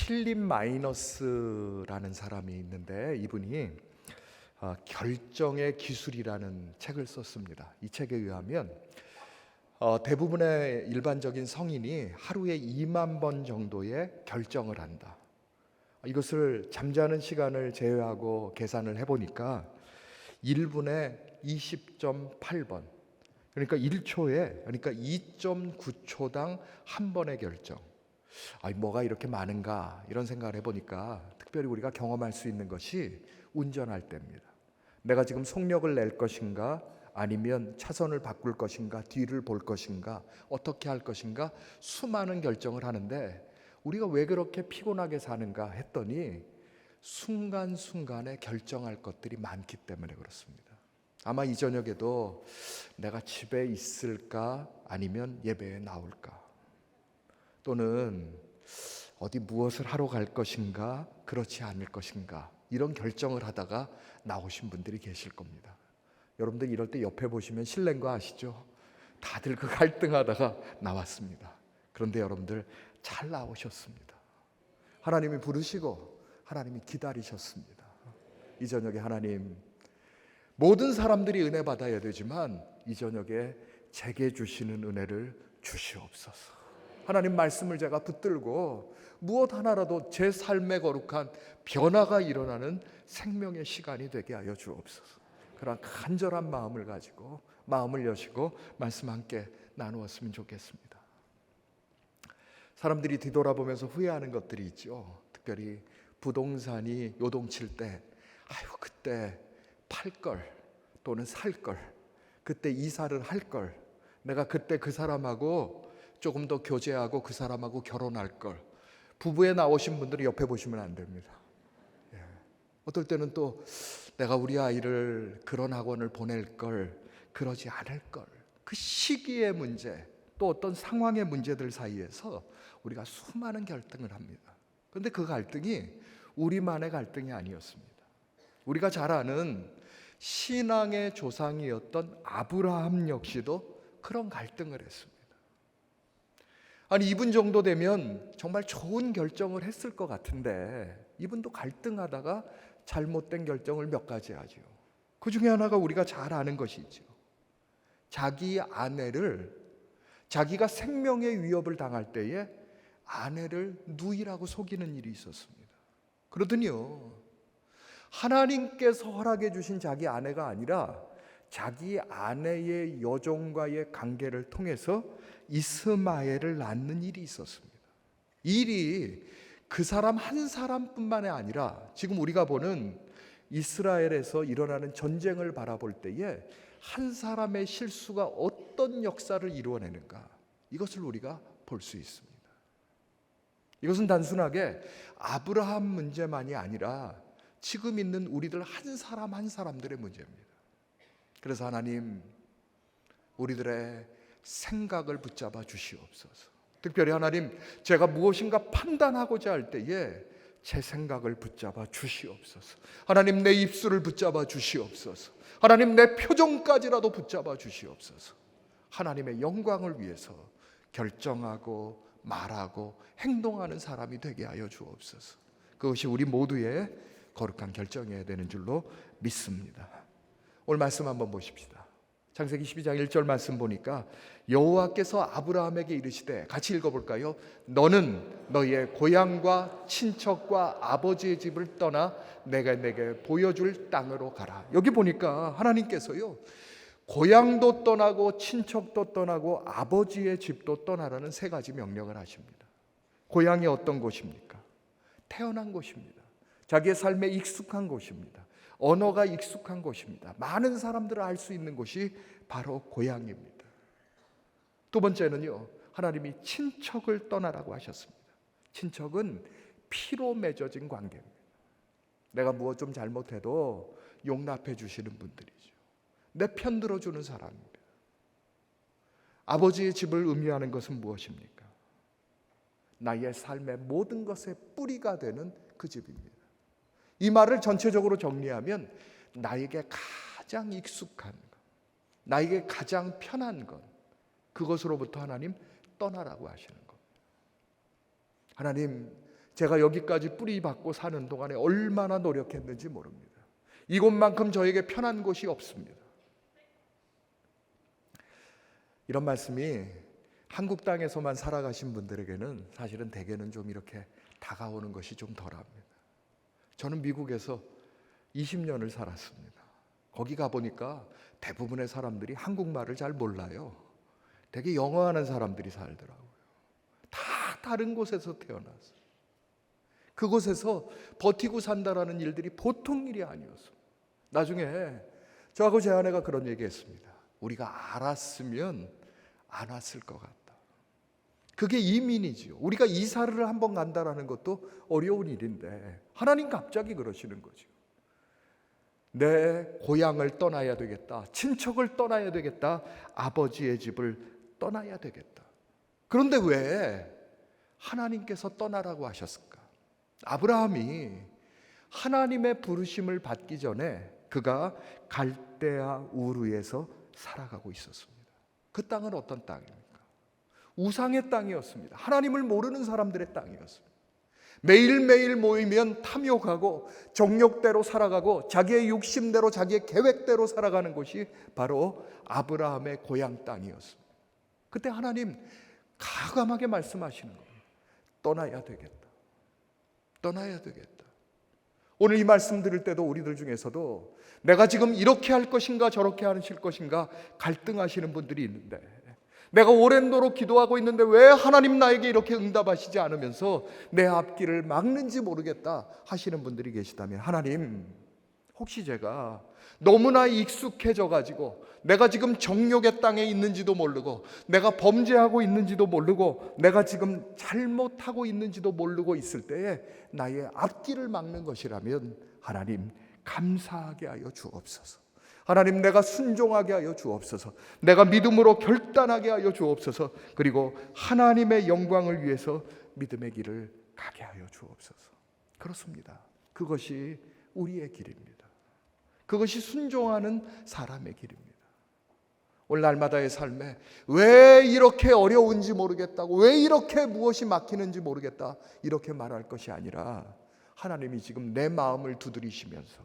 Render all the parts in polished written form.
필립 마이너스라는 사람이 있는데 이분이 결정의 기술이라는 책을 썼습니다. 이 책에 의하면 대부분의 일반적인 성인이 하루에 2만 번 정도의 결정을 한다. 이것을 잠자는 시간을 제외하고 계산을 해보니까 1분에 20.8번, 그러니까 1초에, 그러니까 2.9초당 한 번의 결정. 뭐가 이렇게 많은가 이런 생각을 해보니까 특별히 우리가 경험할 수 있는 것이 운전할 때입니다. 내가 지금 속력을 낼 것인가, 아니면 차선을 바꿀 것인가, 뒤를 볼 것인가, 어떻게 할 것인가, 수많은 결정을 하는데 우리가 왜 그렇게 피곤하게 사는가 했더니 순간순간에 결정할 것들이 많기 때문에 그렇습니다. 아마 이 저녁에도 내가 집에 있을까, 아니면 예배에 나올까, 또는 어디 무엇을 하러 갈 것인가, 그렇지 않을 것인가, 이런 결정을 하다가 나오신 분들이 계실 겁니다. 여러분들 이럴 때 옆에 보시면 실례인 거 아시죠? 다들 그 갈등하다가 나왔습니다. 그런데 여러분들 잘 나오셨습니다. 하나님이 부르시고 하나님이 기다리셨습니다. 이 저녁에 하나님, 모든 사람들이 은혜 받아야 되지만 이 저녁에 제게 주시는 은혜를 주시옵소서. 하나님 말씀을 제가 붙들고 무엇 하나라도 제 삶에 거룩한 변화가 일어나는 생명의 시간이 되게 하여 주옵소서. 그런 간절한 마음을 가지고 마음을 여시고 말씀 함께 나누었으면 좋겠습니다. 사람들이 뒤돌아보면서 후회하는 것들이 있죠. 특별히 부동산이 요동칠 때, 그때 팔걸, 또는 살걸, 그때 이사를 할걸, 내가 그때 그 사람하고 조금 더 교제하고 그 사람하고 결혼할걸. 부부에 나오신 분들이 옆에 보시면 안 됩니다. 어떨 때는 또 내가 우리 아이를 그런 학원을 보낼걸, 그러지 않을걸, 그 시기의 문제, 또 어떤 상황의 문제들 사이에서 우리가 수많은 갈등을 합니다. 그런데 그 갈등이 우리만의 갈등이 아니었습니다. 우리가 잘 아는 신앙의 조상이었던 아브라함 역시도 그런 갈등을 했습니다. 이분 정도 되면 정말 좋은 결정을 했을 것 같은데 이분도 갈등하다가 잘못된 결정을 몇 가지 하죠. 그 중에 하나가 우리가 잘 아는 것이죠. 자기 아내를, 자기가 생명의 위협을 당할 때에 아내를 누이라고 속이는 일이 있었습니다. 그러더니요, 하나님께서 허락해 주신 자기 아내가 아니라 자기 아내의 여종과의 관계를 통해서 이스마엘을 낳는 일이 있었습니다. 이 일이 그 사람 한 사람뿐만이 아니라 지금 우리가 보는 이스라엘에서 일어나는 전쟁을 바라볼 때에 한 사람의 실수가 어떤 역사를 이루어내는가, 이것을 우리가 볼 수 있습니다. 이것은 단순하게 아브라함 문제만이 아니라 지금 있는 우리들 한 사람 한 사람들의 문제입니다. 그래서 하나님, 우리들의 생각을 붙잡아 주시옵소서. 특별히 하나님, 제가 무엇인가 판단하고자 할 때에 제 생각을 붙잡아 주시옵소서. 하나님, 내 입술을 붙잡아 주시옵소서. 하나님, 내 표정까지라도 붙잡아 주시옵소서. 하나님의 영광을 위해서 결정하고 말하고 행동하는 사람이 되게 하여 주옵소서. 그것이 우리 모두의 거룩한 결정이어야 되는 줄로 믿습니다. 오늘 말씀 한번 보십시다. 창세기 12장 1절 말씀 보니까 여호와께서 아브라함에게 이르시되, 같이 읽어볼까요? 너는 너희의 고향과 친척과 아버지의 집을 떠나 내가 내게 보여줄 땅으로 가라. 여기 보니까 하나님께서요, 고향도 떠나고 친척도 떠나고 아버지의 집도 떠나라는 세 가지 명령을 하십니다. 고향이 어떤 곳입니까? 태어난 곳입니다. 자기의 삶에 익숙한 곳입니다. 언어가 익숙한 곳입니다. 많은 사람들을 알 수 있는 곳이 바로 고향입니다. 두 번째는요, 하나님이 친척을 떠나라고 하셨습니다. 친척은 피로 맺어진 관계입니다. 내가 무엇 좀 잘못해도 용납해 주시는 분들이죠. 내 편 들어주는 사람입니다. 아버지의 집을 의미하는 것은 무엇입니까? 나의 삶의 모든 것의 뿌리가 되는 그 집입니다. 이 말을 전체적으로 정리하면 나에게 가장 익숙한 것, 나에게 가장 편한 것, 그것으로부터 하나님 떠나라고 하시는 겁니다. 하나님, 제가 여기까지 뿌리 박고 사는 동안에 얼마나 노력했는지 모릅니다. 이곳만큼 저에게 편한 곳이 없습니다. 이런 말씀이 한국 땅에서만 살아가신 분들에게는 사실은 대개는 좀 이렇게 다가오는 것이 좀 덜합니다. 저는 미국에서 20년을 살았습니다. 거기 가보니까 대부분의 사람들이 한국말을 잘 몰라요. 되게 영어하는 사람들이 살더라고요. 다 다른 곳에서 태어났어요. 그곳에서 버티고 산다라는 일들이 보통 일이 아니었어요. 나중에 저하고 제 아내가 그런 얘기했습니다. 우리가 알았으면 안 왔을 것 같다. 그게 이민이지요. 우리가 이사를 한번 간다라는 것도 어려운 일인데 하나님 갑자기 그러시는 거죠. 내 고향을 떠나야 되겠다. 친척을 떠나야 되겠다. 아버지의 집을 떠나야 되겠다. 그런데 왜 하나님께서 떠나라고 하셨을까? 아브라함이 하나님의 부르심을 받기 전에 그가 갈대아 우르에서 살아가고 있었습니다. 그 땅은 어떤 땅입니까? 우상의 땅이었습니다. 하나님을 모르는 사람들의 땅이었습니다. 매일매일 모이면 탐욕하고 정욕대로 살아가고 자기의 욕심대로 자기의 계획대로 살아가는 곳이 바로 아브라함의 고향 땅이었습니다. 그때 하나님 가감하게 말씀하시는 거예요. 떠나야 되겠다. 떠나야 되겠다. 오늘 이 말씀 들을 때도 우리들 중에서도 내가 지금 이렇게 할 것인가 저렇게 하실 것인가 갈등하시는 분들이 있는데, 내가 오랜도록 기도하고 있는데 왜 하나님 나에게 이렇게 응답하시지 않으면서 내 앞길을 막는지 모르겠다 하시는 분들이 계시다면, 하나님, 혹시 제가 너무나 익숙해져 가지고 내가 지금 정욕의 땅에 있는지도 모르고 내가 범죄하고 있는지도 모르고 내가 지금 잘못하고 있는지도 모르고 있을 때에 나의 앞길을 막는 것이라면 하나님 감사하게 하여 주옵소서. 하나님, 내가 순종하게 하여 주옵소서. 내가 믿음으로 결단하게 하여 주옵소서. 그리고 하나님의 영광을 위해서 믿음의 길을 가게 하여 주옵소서. 그렇습니다. 그것이 우리의 길입니다. 그것이 순종하는 사람의 길입니다. 오늘 날마다의 삶에 왜 이렇게 어려운지 모르겠다고, 왜 이렇게 무엇이 막히는지 모르겠다 이렇게 말할 것이 아니라, 하나님이 지금 내 마음을 두드리시면서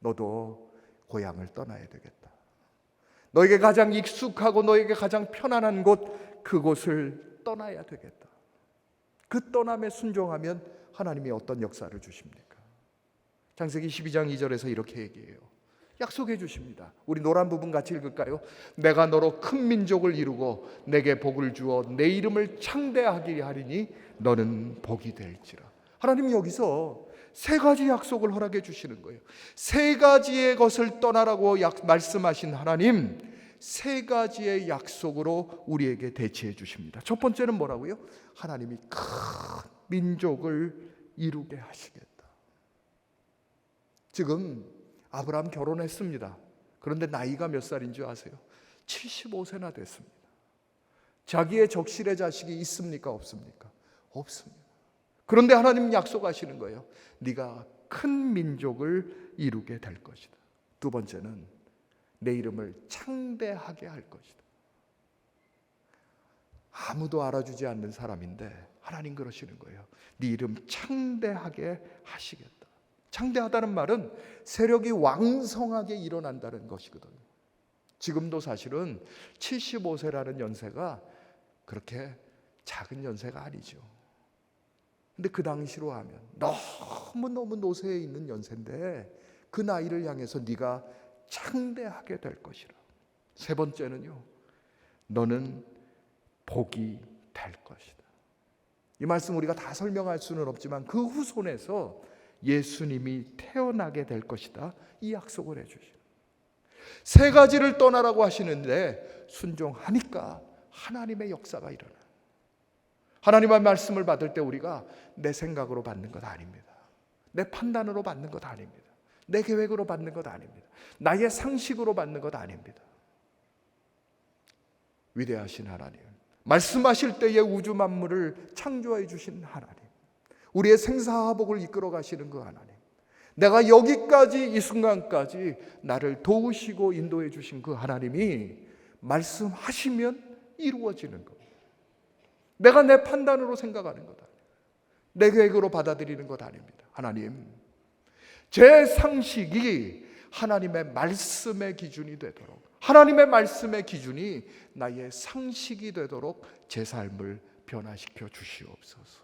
너도 고향을 떠나야 되겠다. 너에게 가장 익숙하고 너에게 가장 편안한 곳, 그곳을 떠나야 되겠다. 그 떠남에 순종하면 하나님이 어떤 역사를 주십니까? 창세기 12장 2절에서 이렇게 얘기해요. 약속해 주십니다. 우리 노란 부분 같이 읽을까요? 내가 너로 큰 민족을 이루고 내게 복을 주어 내 이름을 창대하게 하리니 너는 복이 될지라. 하나님이 여기서 세 가지 약속을 허락해 주시는 거예요. 세 가지의 것을 떠나라고 말씀하신 하나님, 세 가지의 약속으로 우리에게 대치해 주십니다. 첫 번째는 뭐라고요? 하나님이 큰 민족을 이루게 하시겠다. 지금 아브라함 결혼했습니다. 그런데 나이가 몇 살인 줄 아세요? 75세나 됐습니다. 자기의 적실의 자식이 있습니까? 없습니까? 없습니다. 그런데 하나님 약속하시는 거예요. 네가 큰 민족을 이루게 될 것이다. 두 번째는 내 이름을 창대하게 할 것이다. 아무도 알아주지 않는 사람인데 하나님 그러시는 거예요. 네 이름 창대하게 하시겠다. 창대하다는 말은 세력이 왕성하게 일어난다는 것이거든요. 지금도 사실은 75세라는 연세가 그렇게 작은 연세가 아니죠. 근데 그 당시로 하면 너무너무 노쇠해 있는 연세인데 그 나이를 향해서 네가 창대하게 될 것이라. 세 번째는요, 너는 복이 될 것이다. 이 말씀 우리가 다 설명할 수는 없지만 그 후손에서 예수님이 태어나게 될 것이다, 이 약속을 해주시는. 세 가지를 떠나라고 하시는데 순종하니까 하나님의 역사가 일어나요. 하나님의 말씀을 받을 때 우리가 내 생각으로 받는 것 아닙니다. 내 판단으로 받는 것 아닙니다. 내 계획으로 받는 것 아닙니다. 나의 상식으로 받는 것 아닙니다. 위대하신 하나님, 말씀하실 때에 우주 만물을 창조해 주신 하나님, 우리의 생사화복을 이끌어 가시는 그 하나님, 내가 여기까지 이 순간까지 나를 도우시고 인도해 주신 그 하나님이 말씀하시면 이루어지는 겁니다. 내가 내 판단으로 생각하는 거다. 내 계획으로 받아들이는 것 아닙니다. 하나님, 제 상식이 하나님의 말씀의 기준이 되도록, 하나님의 말씀의 기준이 나의 상식이 되도록 제 삶을 변화시켜 주시옵소서.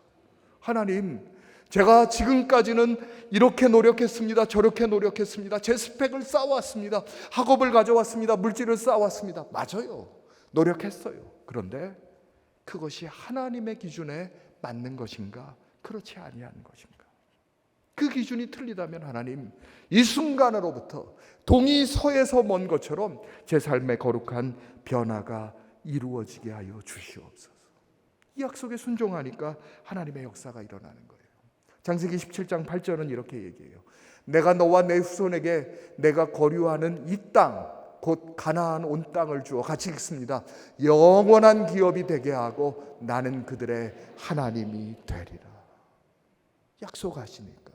하나님, 제가 지금까지는 이렇게 노력했습니다. 저렇게 노력했습니다. 제 스펙을 쌓아왔습니다. 학업을 가져왔습니다. 물질을 쌓아왔습니다. 맞아요. 노력했어요. 그런데 그것이 하나님의 기준에 맞는 것인가? 그렇지 아니한 것인가? 그 기준이 틀리다면 하나님, 이 순간으로부터 동이 서에서 먼 것처럼 제 삶의 거룩한 변화가 이루어지게 하여 주시옵소서. 이 약속에 순종하니까 하나님의 역사가 일어나는 거예요. 창세기 17장 8절은 이렇게 얘기해요. 내가 너와 내 후손에게 내가 거류하는 이 땅, 곧 가나안 온 땅을 주어, 같이 읽습니다. 영원한 기업이 되게 하고 나는 그들의 하나님이 되리라. 약속하시니까,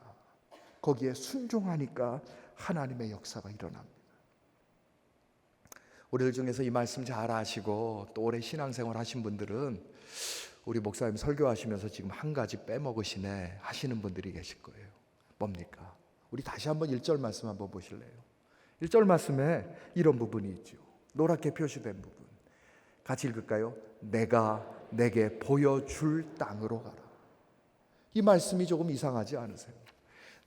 거기에 순종하니까 하나님의 역사가 일어납니다. 우리들 중에서 이 말씀 잘 아시고 또 오래 신앙생활 하신 분들은 우리 목사님 설교하시면서 지금 한 가지 빼먹으시네 하시는 분들이 계실 거예요. 뭡니까? 우리 다시 한번 1절 말씀 한번 보실래요? 1절 말씀에 이런 부분이 있죠. 노랗게 표시된 부분 같이 읽을까요? 내가 내게 보여줄 땅으로 가라. 이 말씀이 조금 이상하지 않으세요?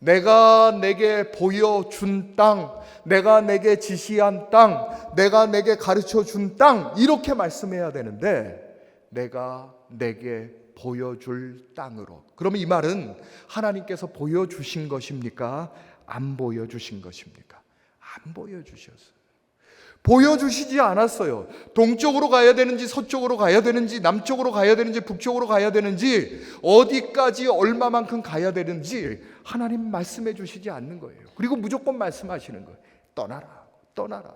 내가 내게 보여준 땅, 내가 내게 지시한 땅, 내가 내게 가르쳐준 땅, 이렇게 말씀해야 되는데 내가 내게 보여줄 땅으로. 그러면 이 말은 하나님께서 보여주신 것입니까? 안 보여주신 것입니까? 안 보여주셨어요. 보여주시지 않았어요. 동쪽으로 가야 되는지 서쪽으로 가야 되는지 남쪽으로 가야 되는지 북쪽으로 가야 되는지 어디까지 얼마만큼 가야 되는지 하나님 말씀해 주시지 않는 거예요. 그리고 무조건 말씀하시는 거예요. 떠나라, 떠나라.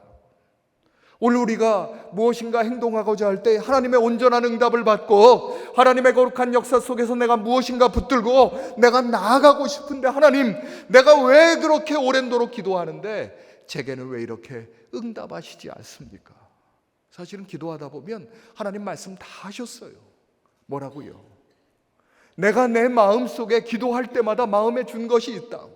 오늘 우리가 무엇인가 행동하고자 할 때 하나님의 온전한 응답을 받고 하나님의 거룩한 역사 속에서 내가 무엇인가 붙들고 내가 나아가고 싶은데 하나님, 내가 왜 그렇게 오랜도록 기도하는데 제게는 왜 이렇게 응답하시지 않습니까? 사실은 기도하다 보면 하나님 말씀 다 하셨어요. 뭐라고요? 내가 내 마음속에 기도할 때마다 마음에 준 것이 있다고,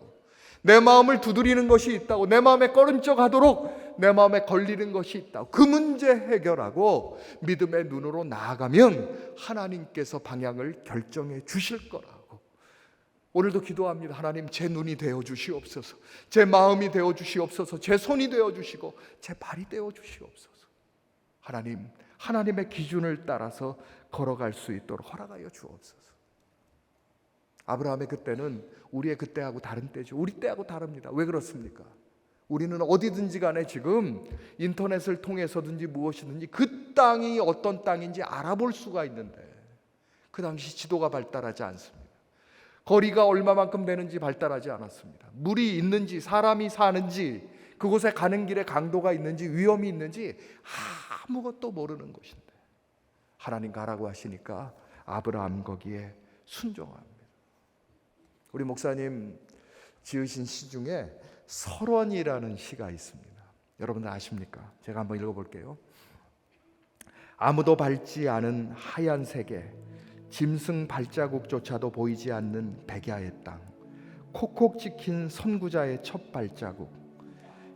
내 마음을 두드리는 것이 있다고, 내 마음에 꺼른적하도록 내 마음에 걸리는 것이 있다고, 그 문제 해결하고 믿음의 눈으로 나아가면 하나님께서 방향을 결정해 주실 거라고. 오늘도 기도합니다. 하나님, 제 눈이 되어 주시옵소서, 제 마음이 되어 주시옵소서, 제 손이 되어 주시고 제 발이 되어 주시옵소서. 하나님, 하나님의 기준을 따라서 걸어갈 수 있도록 허락하여 주옵소서. 아브라함의 그때는 우리의 그때하고 다른 때죠. 우리 때하고 다릅니다. 왜 그렇습니까? 우리는 어디든지 간에 지금 인터넷을 통해서든지 무엇이든지 그 땅이 어떤 땅인지 알아볼 수가 있는데 그 당시 지도가 발달하지 않습니다. 거리가 얼마만큼 되는지 발달하지 않았습니다. 물이 있는지 사람이 사는지 그곳에 가는 길에 강도가 있는지 위험이 있는지 아무것도 모르는 곳인데 하나님 가라고 하시니까 아브라함 거기에 순종합니다. 우리 목사님 지으신 시 중에 설원이라는 시가 있습니다. 여러분들 아십니까? 제가 한번 읽어볼게요. 아무도 밟지 않은 하얀 세계, 짐승 발자국조차도 보이지 않는 백야의 땅, 콕콕 찍힌 선구자의 첫 발자국,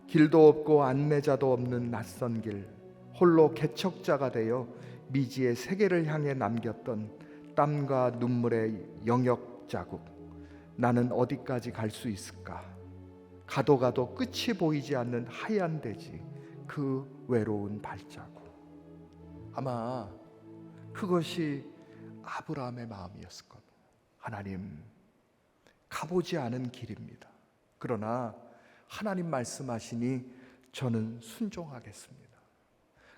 길도 없고 안내자도 없는 낯선 길, 홀로 개척자가 되어 미지의 세계를 향해 남겼던 땀과 눈물의 영역 자국. 나는 어디까지 갈 수 있을까? 가도 가도 끝이 보이지 않는 하얀 대지, 그 외로운 발자국. 아마 그것이 아브라함의 마음이었을 겁니다. 하나님, 가보지 않은 길입니다. 그러나 하나님 말씀하시니 저는 순종하겠습니다.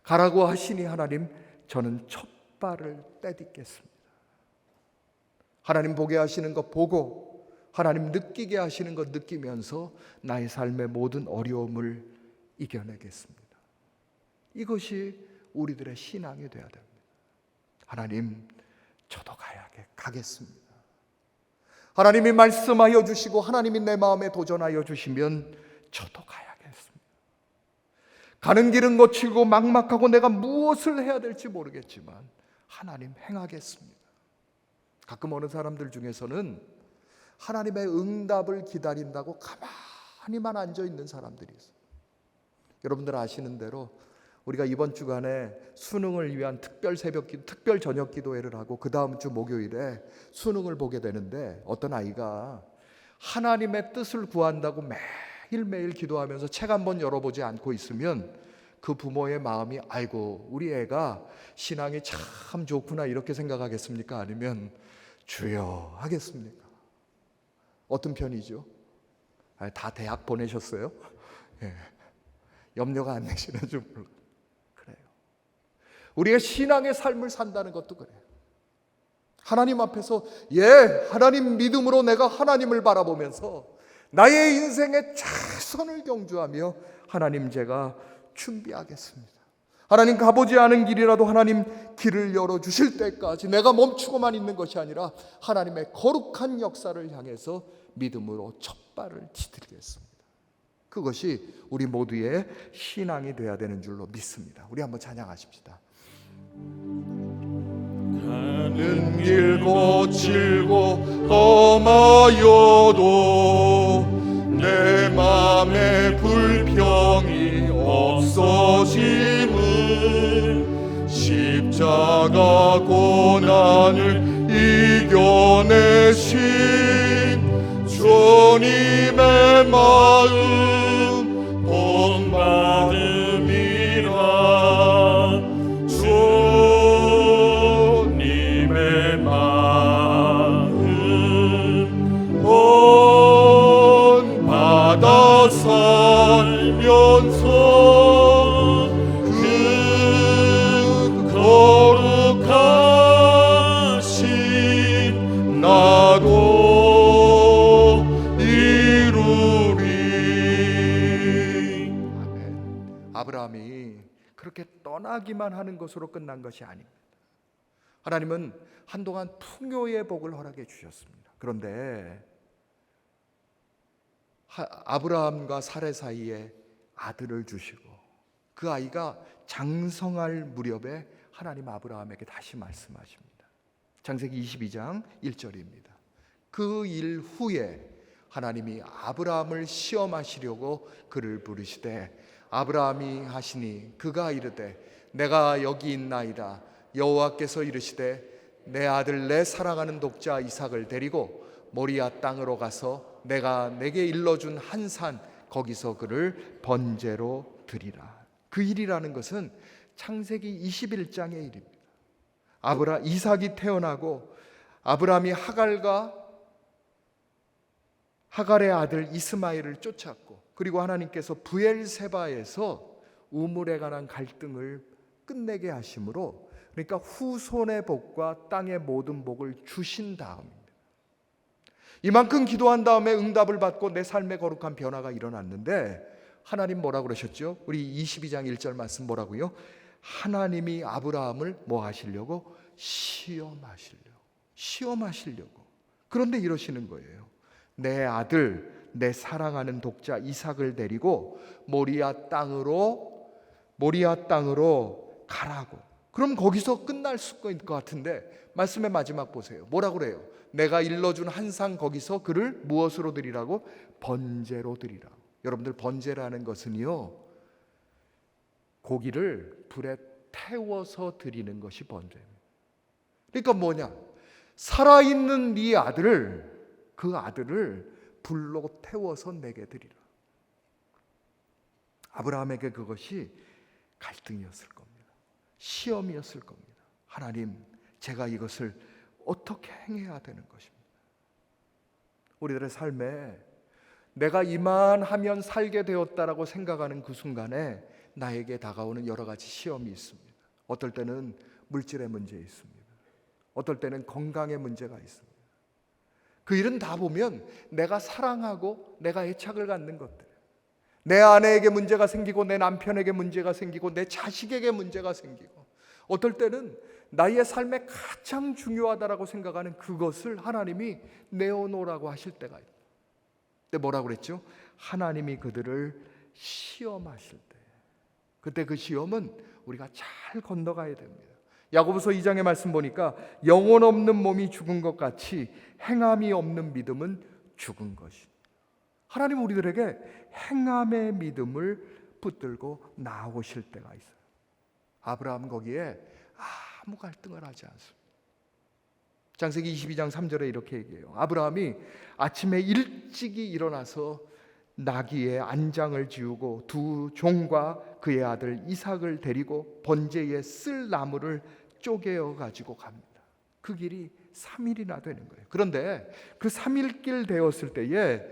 가라고 하시니 하나님, 저는 첫 발을 떼딛겠습니다. 하나님 보게 하시는 것 보고, 하나님 느끼게 하시는 것 느끼면서 나의 삶의 모든 어려움을 이겨내겠습니다. 이것이 우리들의 신앙이 되어야 됩니다. 하나님, 저도 가겠습니다. 하나님이 말씀하여 주시고 하나님이 내 마음에 도전하여 주시면 저도 가야겠습니다. 가는 길은 거칠고 막막하고 내가 무엇을 해야 될지 모르겠지만 하나님 행하겠습니다. 가끔 어느 사람들 중에서는 하나님의 응답을 기다린다고 가만히만 앉아 있는 사람들이 있어요. 여러분들 아시는 대로 우리가 이번 주간에 수능을 위한 특별 새벽기도, 특별 저녁 기도회를 하고 그 다음 주 목요일에 수능을 보게 되는데, 어떤 아이가 하나님의 뜻을 구한다고 매일매일 기도하면서 책 한 번 열어보지 않고 있으면 그 부모의 마음이 아이고 우리 애가 신앙이 참 좋구나 이렇게 생각하겠습니까? 아니면 주여 하겠습니까? 어떤 편이죠? 다 대학 보내셨어요? 예. 염려가 안 되시는 줄 몰라요. 그래요. 우리가 신앙의 삶을 산다는 것도 그래요. 하나님 앞에서 하나님 믿음으로 내가 하나님을 바라보면서 나의 인생에 최선을 경주하며 하나님 제가 준비하겠습니다. 하나님 가보지 않은 길이라도 하나님 길을 열어주실 때까지 내가 멈추고만 있는 것이 아니라 하나님의 거룩한 역사를 향해서 믿음으로 첫 발을 디디겠습니다. 그것이 우리 모두의 신앙이 되어야 되는 줄로 믿습니다. 우리 한번 찬양하십시다. 가는 길 거칠고 험하여도 내 맘에 불평이 없어짐은 십자가 고난을 이겨내신 주님의 마음 본받음이라. 주님의 마음 본받아 살면서 그 거룩하신 나도 이루리. 아멘. 아브라함이 그렇게 떠나기만 하는 것으로 끝난 것이 아닙니다. 하나님은 한동안 풍요의 복을 허락해 주셨습니다. 그런데 아브라함과 사레 사이에 아들을 주시고 그 아이가 장성할 무렵에 하나님 아브라함에게 다시 말씀하십니다. 창세기 22장 1절입니다. 그 일 후에 하나님이 아브라함을 시험하시려고 그를 부르시되 아브라함이 하시니 그가 이르되 내가 여기 있나이다. 여호와께서 이르시되 내 아들 내 사랑하는 독자 이삭을 데리고 모리아 땅으로 가서 내가 내게 일러준 한 산 거기서 그를 번제로 드리라. 그 일이라는 것은 창세기 21장의 일입니다. 이삭이 태어나고 아브라함이 하갈의 아들 이스마엘을 쫓았고, 그리고 하나님께서 브엘세바에서 우물에 관한 갈등을 끝내게 하심으로, 그러니까 후손의 복과 땅의 모든 복을 주신 다음입니다. 이만큼 기도한 다음에 응답을 받고 내 삶의 거룩한 변화가 일어났는데 하나님 뭐라고 그러셨죠? 우리 22장 1절 말씀 뭐라고요? 하나님이 아브라함을 뭐 하시려고? 시험하시려고. 그런데 이러시는 거예요. 내 아들, 내 사랑하는 독자 이삭을 데리고 모리아 땅으로 가라고. 그럼 거기서 끝날 것 같은데 말씀의 마지막 보세요. 뭐라고 그래요? 내가 일러준 한 상 거기서 그를 무엇으로 드리라고? 번제로 드리라. 여러분들 번제라는 것은요, 고기를 불에 태워서 드리는 것이 번제입니다. 그러니까 뭐냐? 살아있는 네 아들을, 그 아들을 불로 태워서 내게 드리라. 아브라함에게 그것이 갈등이었을 겁니다. 시험이었을 겁니다. 하나님, 제가 이것을 어떻게 행해야 되는 것입니다. 우리들의 삶에 내가 이만하면 살게 되었다라고 생각하는 그 순간에 나에게 다가오는 여러 가지 시험이 있습니다. 어떨 때는 물질의 문제 있습니다. 어떨 때는 건강의 문제가 있습니다. 그 일은 다 보면 내가 사랑하고 내가 애착을 갖는 것들, 내 아내에게 문제가 생기고 내 남편에게 문제가 생기고 내 자식에게 문제가 생기고, 어떨 때는 나의 삶에 가장 중요하다라고 생각하는 그것을 하나님이 내어놓으라고 하실 때가 있다. 근데 뭐라고 그랬죠? 하나님이 그들을 시험하실 때, 그때 그 시험은 우리가 잘 건너가야 됩니다. 야고보서 2장의 말씀 보니까 영혼 없는 몸이 죽은 것 같이 행함이 없는 믿음은 죽은 것이. 하나님 우리들에게 행함의 믿음을 붙들고 나오실 때가 있어요. 아브라함 거기에 아무 갈등을 하지 않습니다. 창세기 22장 3절에 이렇게 얘기해요. 아브라함이 아침에 일찍이 일어나서 나귀의 안장을 지우고 두 종과 그의 아들 이삭을 데리고 번제에 쓸 나무를 쪼개어 가지고 갑니다. 그 길이 3일이나 되는 거예요. 그런데 그 3일 길 되었을 때에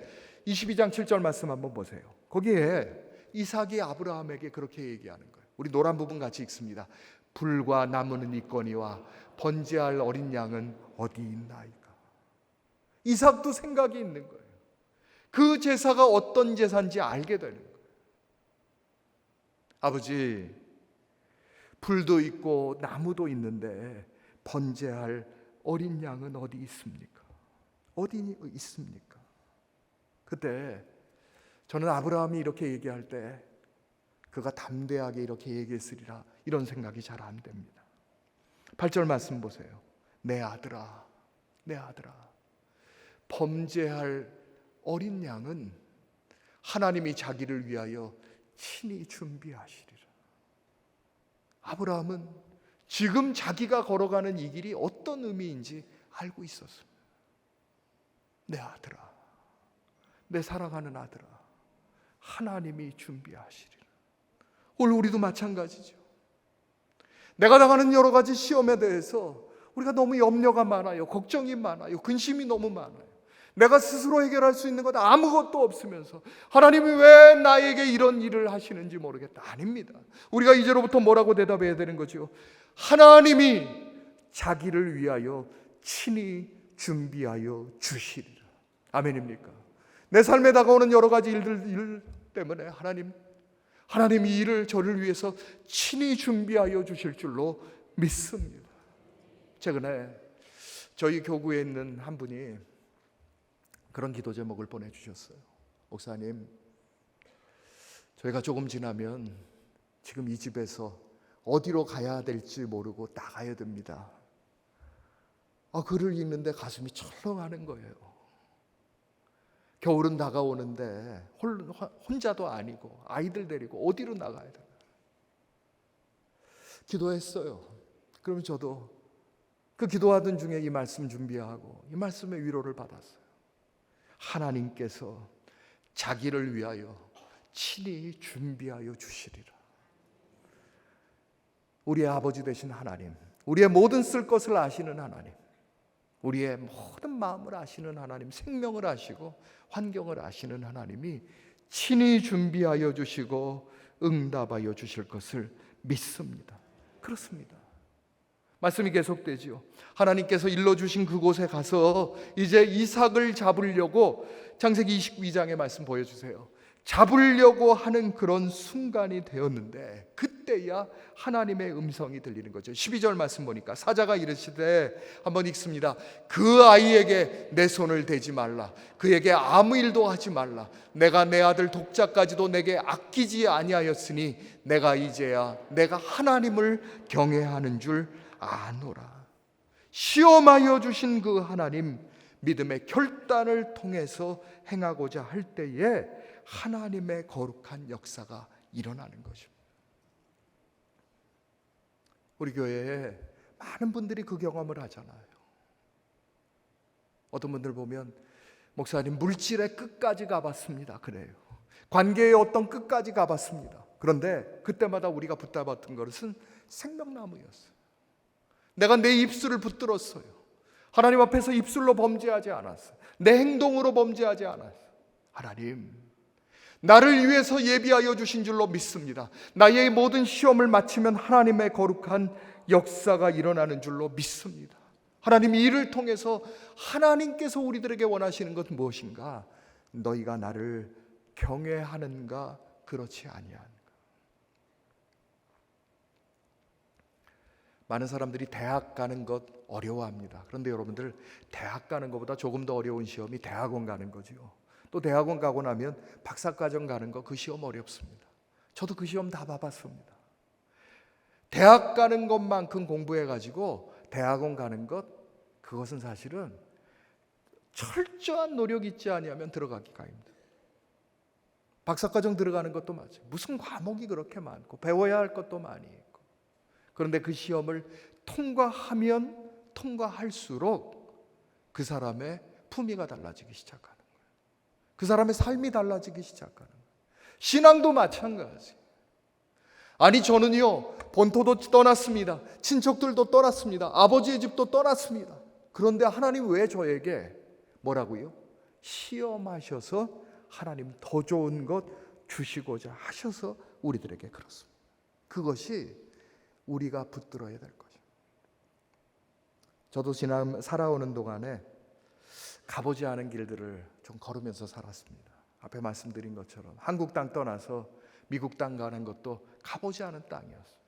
22장 7절 말씀 한번 보세요. 거기에 이삭이 아브라함에게 그렇게 얘기하는 거예요. 우리 노란 부분 같이 읽습니다. 불과 나무는 있거니와 번제할 어린 양은 어디 있나이까. 이삭도 생각이 있는 거예요. 그 제사가 어떤 제사인지 알게 되는 거예요. 아버지, 불도 있고 나무도 있는데 번제할 어린 양은 어디 있습니까? 어디 있습니까? 그때 저는 아브라함이 이렇게 얘기할 때 그가 담대하게 이렇게 얘기했으리라 이런 생각이 잘 안 됩니다. 8절 말씀 보세요. 내 아들아, 내 아들아, 범죄할 어린 양은 하나님이 자기를 위하여 친히 준비하시리라. 아브라함은 지금 자기가 걸어가는 이 길이 어떤 의미인지 알고 있었습니다. 내 아들아, 내 사랑하는 아들아, 하나님이 준비하시리라. 오늘 우리도 마찬가지죠. 내가 당하는 여러 가지 시험에 대해서 우리가 너무 염려가 많아요. 걱정이 많아요. 근심이 너무 많아요. 내가 스스로 해결할 수 있는 것 아무것도 없으면서 하나님이 왜 나에게 이런 일을 하시는지 모르겠다. 아닙니다. 우리가 이제로부터 뭐라고 대답해야 되는 거죠? 하나님이 자기를 위하여 친히 준비하여 주시리라. 아멘입니까? 내 삶에 다가오는 여러 가지 일 때문에 하나님 이 일을 저를 위해서 친히 준비하여 주실 줄로 믿습니다. 최근에 저희 교구에 있는 한 분이 그런 기도 제목을 보내주셨어요. 목사님, 저희가 조금 지나면 지금 이 집에서 어디로 가야 될지 모르고 나가야 됩니다. 글을 읽는데 가슴이 철렁하는 거예요. 겨울은 다가오는데 혼자도 아니고 아이들 데리고 어디로 나가야 되나. 기도했어요. 그러면 저도 그 기도하던 중에 이 말씀 준비하고 이 말씀의 위로를 받았어요. 하나님께서 자기를 위하여 친히 준비하여 주시리라. 우리의 아버지 되신 하나님, 우리의 모든 쓸 것을 아시는 하나님, 우리의 모든 마음을 아시는 하나님, 생명을 아시고 환경을 아시는 하나님이 친히 준비하여 주시고 응답하여 주실 것을 믿습니다. 그렇습니다. 말씀이 계속되지요. 하나님께서 일러주신 그곳에 가서 이제 이삭을 잡으려고 창세기 22장의 말씀 보여주세요. 잡으려고 하는 그런 순간이 되었는데 그때야 하나님의 음성이 들리는 거죠. 12절 말씀 보니까 사자가 이르시되, 한번 읽습니다. 그 아이에게 내 손을 대지 말라. 그에게 아무 일도 하지 말라. 내가 내 아들 독자까지도 내게 아끼지 아니하였으니 내가 이제야 내가 하나님을 경외하는 줄 아노라. 시험하여 주신 그 하나님, 믿음의 결단을 통해서 행하고자 할 때에 하나님의 거룩한 역사가 일어나는 것입니다. 우리 교회에 많은 분들이 그 경험을 하잖아요. 어떤 분들 보면 목사님 물질의 끝까지 가봤습니다. 그래요. 관계의 어떤 끝까지 가봤습니다. 그런데 그때마다 우리가 붙잡았던 것은 생명나무였어요. 내가 내 입술을 붙들었어요. 하나님 앞에서 입술로 범죄하지 않았어요. 내 행동으로 범죄하지 않았어요. 하나님, 나를 위해서 예비하여 주신 줄로 믿습니다. 나의 모든 시험을 마치면 하나님의 거룩한 역사가 일어나는 줄로 믿습니다. 하나님, 이를 통해서 하나님께서 우리들에게 원하시는 것은 무엇인가? 너희가 나를 경외하는가 그렇지 아니한가. 많은 사람들이 대학 가는 것 어려워합니다. 그런데 여러분들, 대학 가는 것보다 조금 더 어려운 시험이 대학원 가는 거죠. 또 대학원 가고 나면 박사과정 가는 거, 그 시험 어렵습니다. 저도 그 시험 다 봐봤습니다. 대학 가는 것만큼 공부해가지고 대학원 가는 것, 그것은 사실은 철저한 노력 있지 아니하면 들어가기가 힘들어요. 박사과정 들어가는 것도 마찬가지. 무슨 과목이 그렇게 많고 배워야 할 것도 많이 있고, 그런데 그 시험을 통과하면 통과할수록 그 사람의 품위가 달라지기 시작하는 거예요. 그 사람의 삶이 달라지기 시작하는 거예요. 신앙도 마찬가지. 아니 저는요 본토도 떠났습니다. 친척들도 떠났습니다. 아버지의 집도 떠났습니다. 그런데 하나님 왜 저에게 뭐라고요? 시험하셔서 하나님 더 좋은 것 주시고자 하셔서 우리들에게 그렇습니다. 그것이 우리가 붙들어야 될 것입니다. 저도 지난 살아오는 동안에 가보지 않은 길들을 좀 걸으면서 살았습니다. 앞에 말씀드린 것처럼 한국 땅 떠나서 미국 땅 가는 것도 가보지 않은 땅이었어요.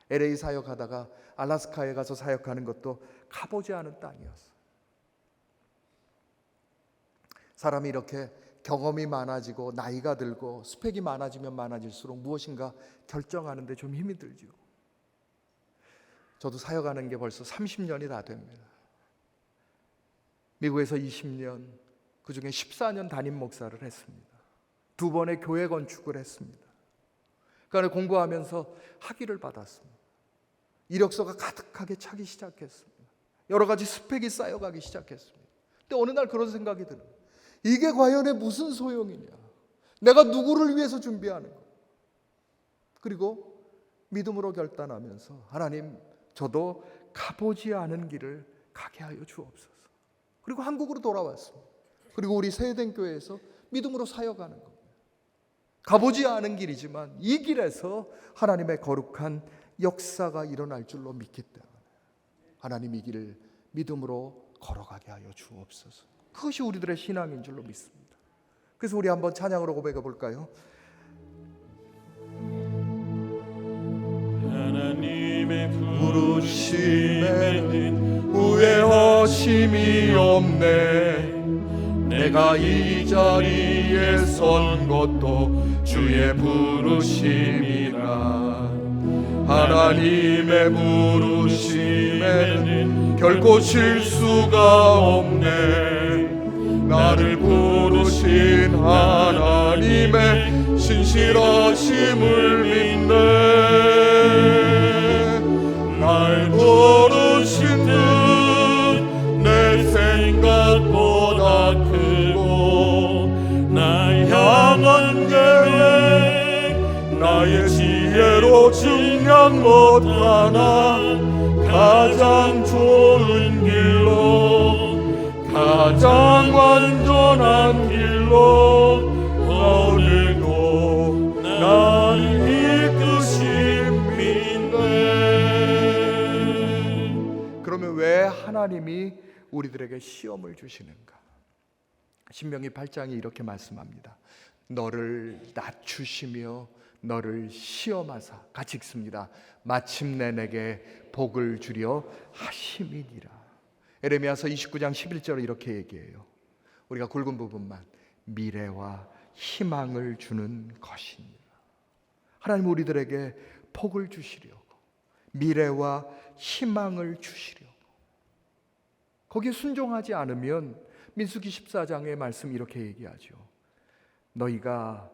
LA 사역하다가 알래스카에 가서 사역하는 것도 가보지 않은 땅이었어요. 사람이 이렇게 경험이 많아지고 나이가 들고 스펙이 많아지면 많아질수록 무엇인가 결정하는데 좀 힘이 들죠. 저도 사역하는 게 벌써 30년이 다 됩니다. 미국에서 20년, 그중에 14년 담임 목사를 했습니다. 2번의 교회 건축을 했습니다. 그러니까 공부하면서 학위를 받았습니다. 이력서가 가득하게 차기 시작했습니다. 여러 가지 스펙이 쌓여가기 시작했습니다. 근데 어느 날 그런 생각이 들어요. 이게 과연 무슨 소용이냐? 내가 누구를 위해서 준비하는 거? 그리고 믿음으로 결단하면서 하나님, 저도 가보지 않은 길을 가게 하여 주옵소서. 그리고 한국으로 돌아왔습니다. 그리고 우리 세대교회에서 믿음으로 사역하는 겁니다. 가보지 않은 길이지만 이 길에서 하나님의 거룩한 역사가 일어날 줄로 믿기 때문에 하나님 이 길을 믿음으로 걸어가게 하여 주옵소서. 그것이 우리들의 신앙인 줄로 믿습니다. 그래서 우리 한번 찬양으로 고백해 볼까요? 하나님의 부르심에는 후회하심이 없네. 내가 이 자리에 선 것도 주의 부르심이라. 하나님의 부르심에는 결코 실수가 없네. 나를 부르신 하나님의 신실하심을 믿네. 날 부르신 듯 내 생각보다 크고 날 향한 계획 나의 지혜로 증량 못하나 가장 좋은 길로 가장 완전한 길로 오늘도 나를 이끄십니다. 그러면 왜 하나님이 우리들에게 시험을 주시는가? 신명기 8장이 이렇게 말씀합니다. 너를 낮추시며 너를 시험하사, 같이 읽습니다. 마침내 내게 복을 주려 하심이니라. 에레미야서 29장 11절에 이렇게 얘기해요. 우리가 굵은 부분만, 미래와 희망을 주는 것이니라. 하나님 우리들에게 복을 주시려고, 미래와 희망을 주시려고. 거기에 순종하지 않으면 민수기 14장의 말씀 이렇게 얘기하죠. 너희가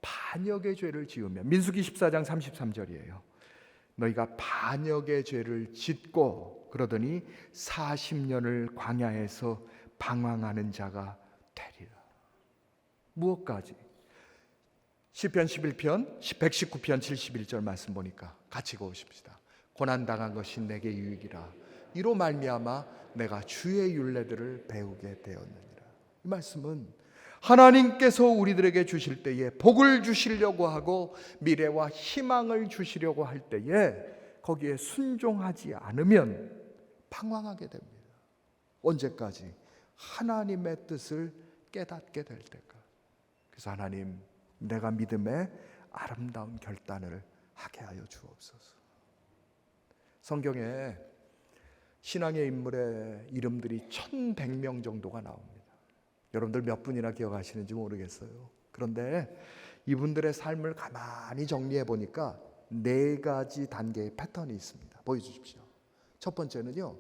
반역의 죄를 지으면, 민수기 14장 33절이에요. 너희가 반역의 죄를 짓고 그러더니 40년을 광야에서 방황하는 자가 되리라. 무엇까지? 시편 11편 119편 71절 말씀 보니까 같이 읽어보십시다. 고난당한 것이 내게 유익이라. 이로 말미암아 내가 주의 율례들을 배우게 되었느니라. 이 말씀은 하나님께서 우리들에게 주실 때에 복을 주시려고 하고 미래와 희망을 주시려고 할 때에 거기에 순종하지 않으면 방황하게 됩니다. 언제까지? 하나님의 뜻을 깨닫게 될 때까지. 그래서 하나님, 내가 믿음의 아름다운 결단을 하게 하여 주옵소서. 성경에 신앙의 인물의 이름들이 1100명 정도가 나옵니다. 여러분들 몇 분이나 기억하시는지 모르겠어요. 그런데 이분들의 삶을 가만히 정리해 보니까 네 가지 단계의 패턴이 있습니다. 보여주십시오. 첫 번째는요,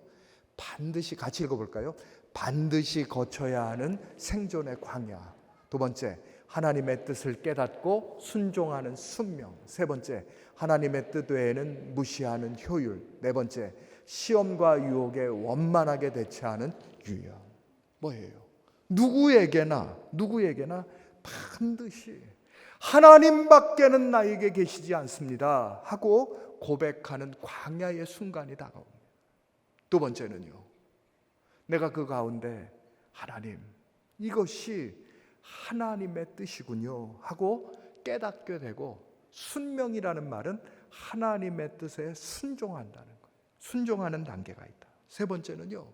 반드시 같이 읽어볼까요? 반드시 거쳐야 하는 생존의 광야. 두 번째, 하나님의 뜻을 깨닫고 순종하는 순명. 세 번째, 하나님의 뜻 외에는 무시하는 효율. 네 번째, 시험과 유혹에 원만하게 대처하는 유연. 뭐예요? 누구에게나 반드시 하나님밖에는 나에게 계시지 않습니다 하고 고백하는 광야의 순간이 다가옵니다. 두 번째는요, 내가 그 가운데 하나님, 이것이 하나님의 뜻이군요 하고 깨닫게 되고, 순명이라는 말은 하나님의 뜻에 순종한다는 거예요. 순종하는 단계가 있다. 세 번째는요,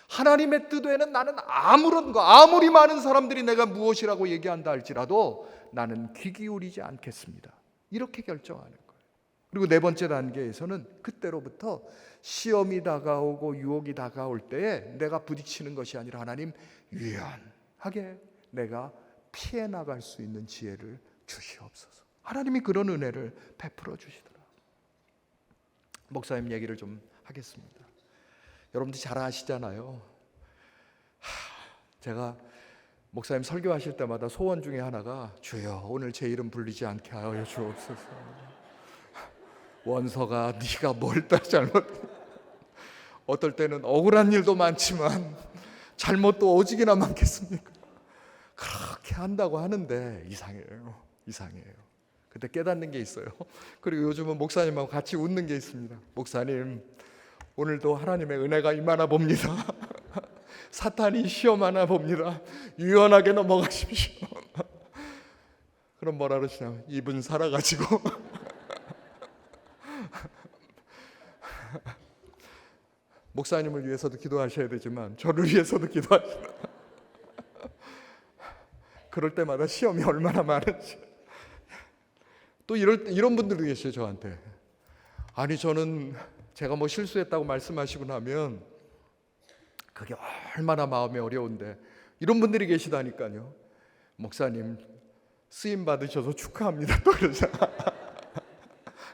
하나님의 뜻 외에는 나는 아무리 많은 사람들이 내가 무엇이라고 얘기한다 할지라도 나는 귀 기울이지 않겠습니다. 이렇게 결정하는 거예요. 그리고 네 번째 단계에서는 그때로부터 시험이 다가오고 유혹이 다가올 때에 내가 부딪히는 것이 아니라 하나님, 유연하게 내가 피해 나갈 수 있는 지혜를 주시옵소서. 하나님이 그런 은혜를 베풀어 주시더라. 목사님 얘기를 좀 하겠습니다. 여러분들 잘 아시잖아요. 제가 목사님 설교하실 때마다 소원 중에 하나가, 주여 오늘 제 이름 불리지 않게 하여 주옵소서. 원서가 네가 뭘 다 잘못, 어떨 때는 억울한 일도 많지만 잘못도 오직이나 많겠습니까? 그렇게 한다고 하는데 이상해요. 그때 깨닫는 게 있어요. 그리고 요즘은 목사님하고 같이 웃는 게 있습니다. 목사님, 오늘도 하나님의 은혜가 임하나 봅니다. 사탄이 시험하나 봅니다. 유연하게 넘어가십시오. 그럼 뭐라 그러시냐면, 입은 살아가지고 목사님을 위해서도 기도하셔야 되지만 저를 위해서도 기도하시라. 그럴 때마다 시험이 얼마나 많은지. 또 이런 분들도 계셔요. 저한테, 아니 저는 제가 뭐 실수했다고 말씀하시고 나면 그게 얼마나 마음이 어려운데, 이런 분들이 계시다니까요. 목사님 쓰임 받으셔서 축하합니다 또 그러잖아.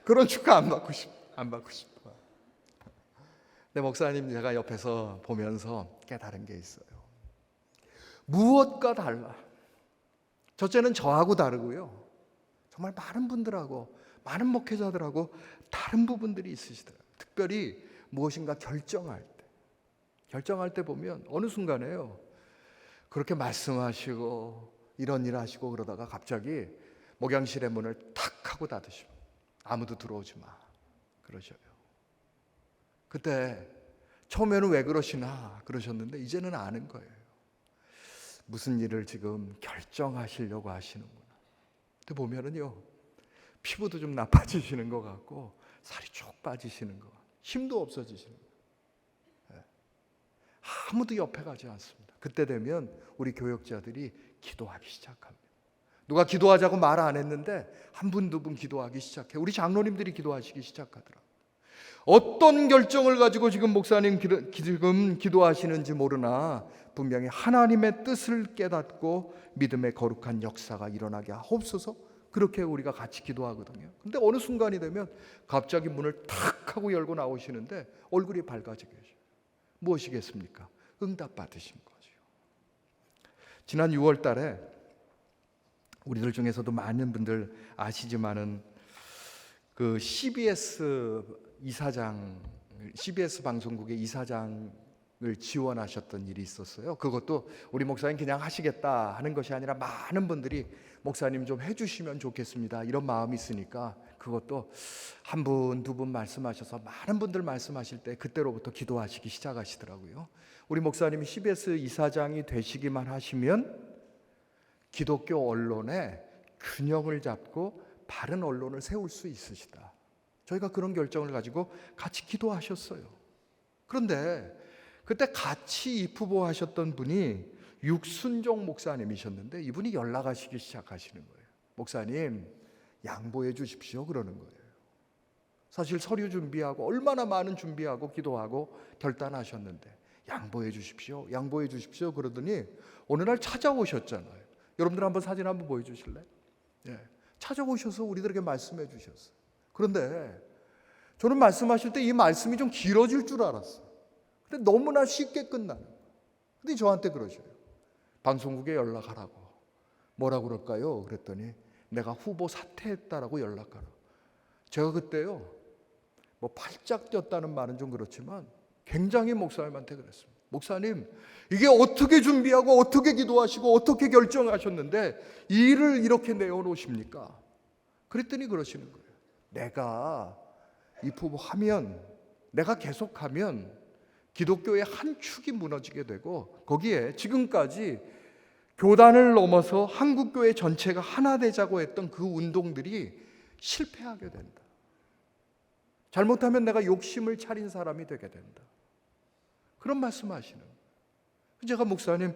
그런 축하 안 받고 싶어. 근데 목사님, 제가 옆에서 보면서 깨달은 게 있어요. 무엇과 달라. 첫째는 저하고 다르고요, 정말 많은 분들하고, 많은 목회자들하고 다른 부분들이 있으시더라고요. 특별히 무엇인가 결정할 때 보면 어느 순간에요, 그렇게 말씀하시고 이런 일 하시고 그러다가 갑자기 목양실의 문을 탁 하고 닫으시고 아무도 들어오지 마 그러셔요. 그때 처음에는 왜 그러시나 그러셨는데 이제는 아는 거예요. 무슨 일을 지금 결정하시려고 하시는구나. 근데 보면은요, 피부도 좀 나빠지시는 것 같고 살이 쭉 빠지시는 것 같고 힘도 없어지시는 것 같아요. 아무도 옆에 가지 않습니다. 그때 되면 우리 교역자들이 기도하기 시작합니다. 누가 기도하자고 말 안 했는데 한 분, 두 분 기도하기 시작해. 우리 장로님들이 기도하시기 시작하더라고요. 어떤 결정을 가지고 지금 목사님 지금 기도하시는지 모르나 분명히 하나님의 뜻을 깨닫고 믿음의 거룩한 역사가 일어나게 하옵소서. 그렇게 우리가 같이 기도하거든요. 근데 어느 순간이 되면 갑자기 문을 탁 하고 열고 나오시는데 얼굴이 밝아져 계셔요. 무엇이겠습니까? 응답 받으신 거죠. 지난 6월 달에 우리들 중에서도 많은 분들 아시지만은 그 CBS 방송국의 이사장을 지원하셨던 일이 있었어요. 그것도 우리 목사님 그냥 하시겠다 하는 것이 아니라 많은 분들이 목사님 좀 해주시면 좋겠습니다 이런 마음이 있으니까 그것도 한 분, 두 분 말씀하셔서 많은 분들 말씀하실 때 그때로부터 기도하시기 시작하시더라고요. 우리 목사님이 CBS 이사장이 되시기만 하시면 기독교 언론에 균형을 잡고 바른 언론을 세울 수 있으시다. 저희가 그런 결정을 가지고 같이 기도하셨어요. 그런데 그때 같이 입후보 하셨던 분이 육순종 목사님이셨는데 이분이 연락하시기 시작하시는 거예요. 목사님 양보해 주십시오 그러는 거예요. 사실 서류 준비하고 얼마나 많은 준비하고 기도하고 결단하셨는데 양보해 주십시오 그러더니 어느 날 찾아오셨잖아요. 여러분들 한번 사진 한번 보여주실래요? 예, 찾아오셔서 우리들에게 말씀해 주셨어요. 그런데 저는 말씀하실 때 이 말씀이 좀 길어질 줄 알았어요. 근데 너무나 쉽게 끝나는 거예요. 근데 저한테 그러셔요. 방송국에 연락하라고. 뭐라고 그럴까요? 그랬더니 내가 후보 사퇴했다라고 연락하라고. 제가 그때요, 뭐 팔짝 뛰었다는 말은 좀 그렇지만 굉장히 목사님한테 그랬습니다. 목사님, 이게 어떻게 준비하고 어떻게 기도하시고 어떻게 결정하셨는데 이 일을 이렇게 내어놓으십니까? 그랬더니 그러시는 거예요. 내가 이 후보하면, 내가 계속하면 기독교의 한 축이 무너지게 되고 거기에 지금까지 교단을 넘어서 한국교회 전체가 하나 되자고 했던 그 운동들이 실패하게 된다. 잘못하면 내가 욕심을 차린 사람이 되게 된다. 그런 말씀하시는 거예요. 제가 목사님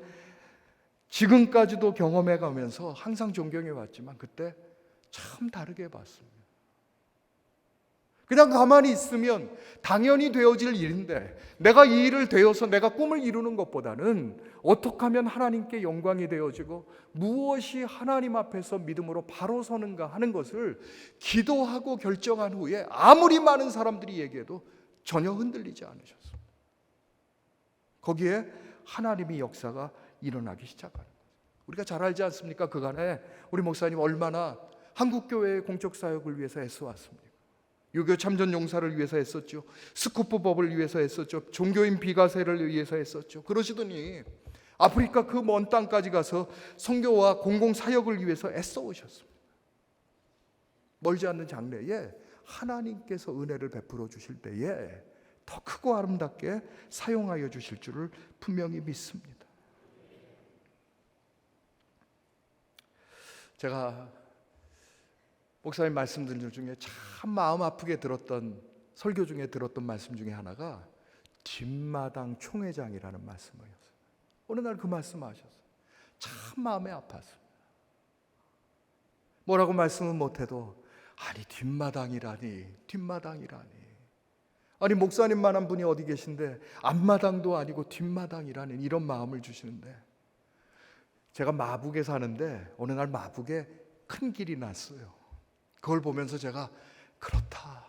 지금까지도 경험해 가면서 항상 존경해 왔지만 그때 참 다르게 봤습니다. 그냥 가만히 있으면 당연히 되어질 일인데 내가 이 일을 되어서 내가 꿈을 이루는 것보다는 어떻게 하면 하나님께 영광이 되어지고 무엇이 하나님 앞에서 믿음으로 바로 서는가 하는 것을 기도하고 결정한 후에 아무리 많은 사람들이 얘기해도 전혀 흔들리지 않으셨습니다. 거기에 하나님의 역사가 일어나기 시작하는 거예요. 우리가 잘 알지 않습니까? 그간에 우리 목사님 얼마나 한국교회의 공적 사역을 위해서 애써왔습니까? 유교 참전 용사를 위해서 했었죠. 스쿠프법을 위해서 했었죠. 종교인 비가세를 위해서 했었죠. 그러시더니 아프리카 그 먼 땅까지 가서 선교와 공공 사역을 위해서 애써 오셨습니다. 멀지 않는 장래에 하나님께서 은혜를 베풀어 주실 때에 더 크고 아름답게 사용하여 주실 줄을 분명히 믿습니다. 제가 목사님 말씀들 중에 참 마음 아프게 들었던 설교 중에 들었던 말씀 중에 하나가 뒷마당 총회장이라는 말씀이었어요. 어느 날 그 말씀하셨어요. 참 마음에 아팠습니다. 뭐라고 말씀은 못해도 아니 뒷마당이라니. 아니 목사님만한 분이 어디 계신데 앞마당도 아니고 뒷마당이라니 이런 마음을 주시는데 제가 마북에 사는데 어느 날 마북에 큰 길이 났어요. 그걸 보면서 제가 그렇다.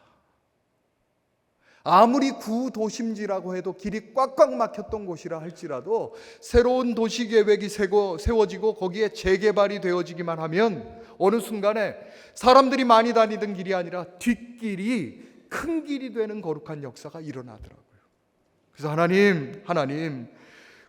아무리 구도심지라고 해도 길이 꽉꽉 막혔던 곳이라 할지라도 새로운 도시계획이 세워지고 거기에 재개발이 되어지기만 하면 어느 순간에 사람들이 많이 다니던 길이 아니라 뒷길이 큰 길이 되는 거룩한 역사가 일어나더라고요. 그래서 하나님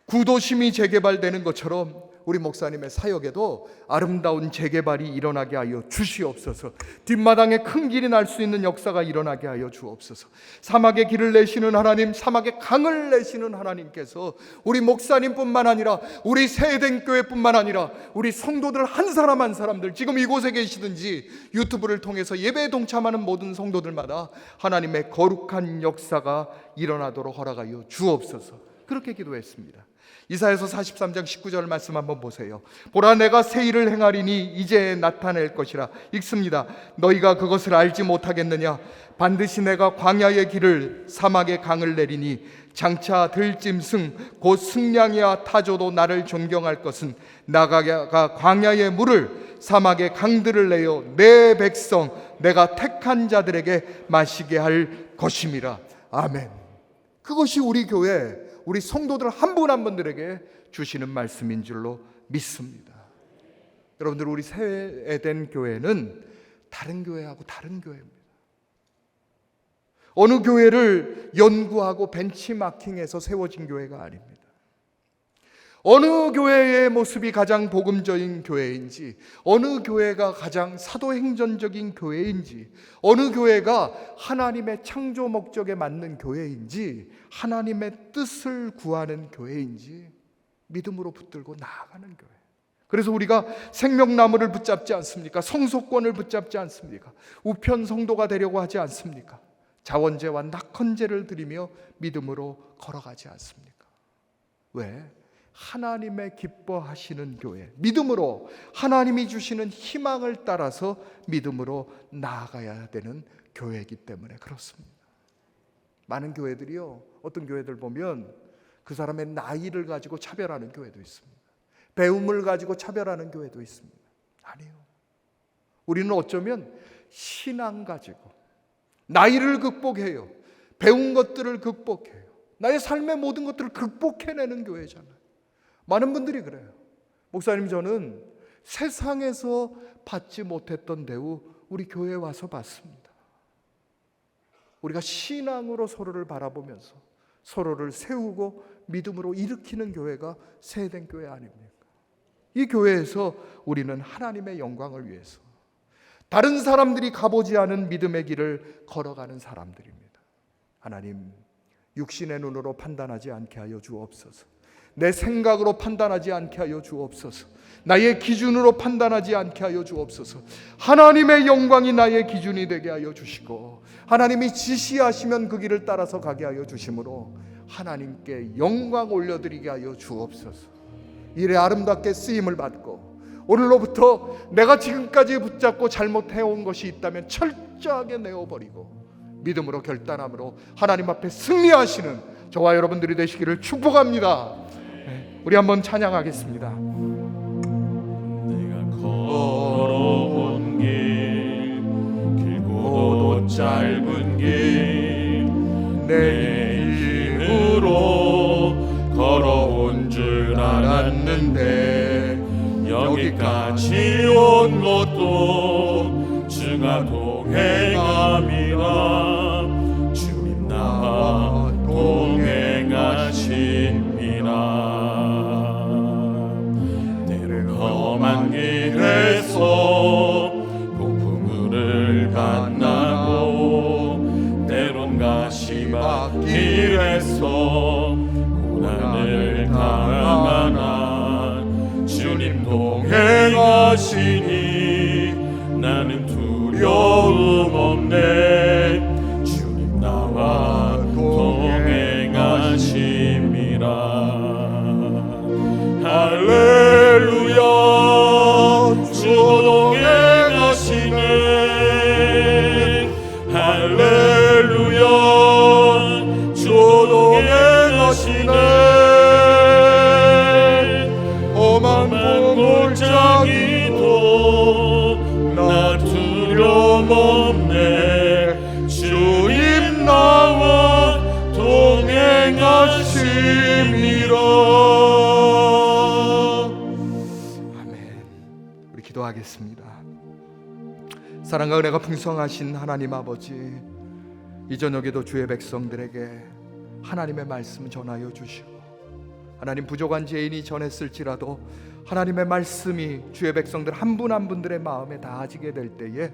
구도심이 재개발되는 것처럼 우리 목사님의 사역에도 아름다운 재개발이 일어나게 하여 주시옵소서. 뒷마당에 큰 길이 날 수 있는 역사가 일어나게 하여 주옵소서. 사막의 길을 내시는 하나님, 사막의 강을 내시는 하나님께서 우리 목사님뿐만 아니라 우리 세된 교회뿐만 아니라 우리 성도들 한 사람 한 사람들 지금 이곳에 계시든지 유튜브를 통해서 예배에 동참하는 모든 성도들마다 하나님의 거룩한 역사가 일어나도록 허락하여 주옵소서. 그렇게 기도했습니다. 이사야서 43장 19절 말씀 한번 보세요. 보라 내가 새 일을 행하리니 이제 나타낼 것이라. 읽습니다. 너희가 그것을 알지 못하겠느냐? 반드시 내가 광야의 길을 사막의 강을 내리니 장차 들짐승 곧 승냥이와 타조도 나를 존경할 것은 나가 광야의 물을 사막의 강들을 내어 내 백성 내가 택한 자들에게 마시게 할 것임이라. 아멘. 그것이 우리 교회 우리 성도들 한 분 한 분들에게 주시는 말씀인 줄로 믿습니다. 여러분들 우리 새 에덴 교회는 다른 교회하고 다른 교회입니다. 어느 교회를 연구하고 벤치마킹해서 세워진 교회가 아닙니다. 어느 교회의 모습이 가장 복음적인 교회인지, 어느 교회가 가장 사도행전적인 교회인지, 어느 교회가 하나님의 창조 목적에 맞는 교회인지, 하나님의 뜻을 구하는 교회인지 믿음으로 붙들고 나아가는 교회. 그래서 우리가 생명나무를 붙잡지 않습니까? 성소권을 붙잡지 않습니까? 우편 성도가 되려고 하지 않습니까? 자원제와 낙헌제를 드리며 믿음으로 걸어가지 않습니까? 왜? 하나님의 기뻐하시는 교회, 믿음으로 하나님이 주시는 희망을 따라서 믿음으로 나아가야 되는 교회이기 때문에 그렇습니다. 많은 교회들이요, 어떤 교회들 보면 그 사람의 나이를 가지고 차별하는 교회도 있습니다. 배움을 가지고 차별하는 교회도 있습니다. 아니요. 우리는 어쩌면 신앙 가지고 나이를 극복해요. 배운 것들을 극복해요. 나의 삶의 모든 것들을 극복해내는 교회잖아요. 많은 분들이 그래요. 목사님, 저는 세상에서 받지 못했던 대우 우리 교회에 와서 받습니다. 우리가 신앙으로 서로를 바라보면서 서로를 세우고 믿음으로 일으키는 교회가 세된 교회 아닙니까? 이 교회에서 우리는 하나님의 영광을 위해서 다른 사람들이 가보지 않은 믿음의 길을 걸어가는 사람들입니다. 하나님, 육신의 눈으로 판단하지 않게 하여 주옵소서. 내 생각으로 판단하지 않게 하여 주옵소서. 나의 기준으로 판단하지 않게 하여 주옵소서. 하나님의 영광이 나의 기준이 되게 하여 주시고, 하나님이 지시하시면 그 길을 따라서 가게 하여 주심으로 하나님께 영광 올려드리게 하여 주옵소서. 일에 아름답게 쓰임을 받고, 오늘로부터 내가 지금까지 붙잡고 잘못해온 것이 있다면 철저하게 내어버리고 믿음으로 결단함으로 하나님 앞에 승리하시는 저와 여러분들이 되시기를 축복합니다. 우리 한번 찬양하겠습니다. 내가 걸어온 길, 길고도 짧은 길, 내 힘으로 걸어온 줄 알았는데 여기까지 온 것도 주가 동행함이라. 주님 나와 동행하심이라. 때를 험한 길에서 폭풍우를 만나고, 때론 가시밭 길에서 고난을 당하나 주님 동행하시니 나는 두려움 없네. 주님 나와 동행하심이라. 할렐루야. 주 동행하시네. 할렐루야. 주 동행하시네. 험한 골짜기도 나 두려움 없네. 주님 나와 동행하심이라. 아멘. 우리 기도하겠습니다. 사랑과 은혜가 풍성하신 하나님 아버지, 이 저녁에도 주의 백성들에게 하나님의 말씀 전하여 주시고, 하나님 부족한 죄인이 전했을지라도 하나님의 말씀이 주의 백성들 한 분 한 분들의 마음에 닿아지게 될 때에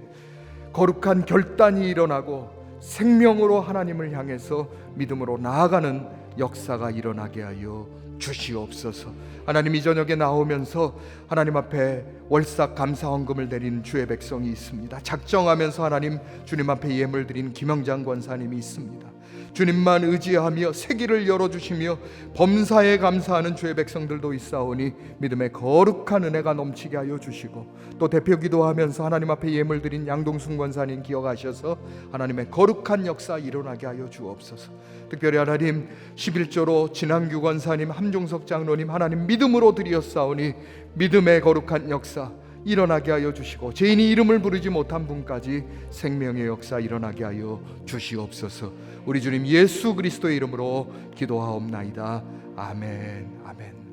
거룩한 결단이 일어나고 생명으로 하나님을 향해서 믿음으로 나아가는 역사가 일어나게 하여 주시옵소서. 하나님, 이 저녁에 나오면서 하나님 앞에 월삭 감사 헌금을 드린 주의 백성이 있습니다. 작정하면서 하나님 주님 앞에 예물 드린 김영장 권사님이 있습니다. 주님만 의지하며 새길을 열어주시며 범사에 감사하는 주의 백성들도 있사오니 믿음의 거룩한 은혜가 넘치게 하여 주시고, 또 대표 기도하면서 하나님 앞에 예물 드린 양동순 권사님 기억하셔서 하나님의 거룩한 역사 일어나게 하여 주옵소서. 특별히 하나님 11조로 진한규 권사님, 함종석 장로님 하나님 믿음으로 드리었사오니 믿음의 거룩한 역사 일어나게 하여 주시고, 죄인이 이름을 부르지 못한 분까지 생명의 역사 일어나게 하여 주시옵소서. 우리 주님 예수 그리스도의 이름으로 기도하옵나이다. 아멘. 아멘.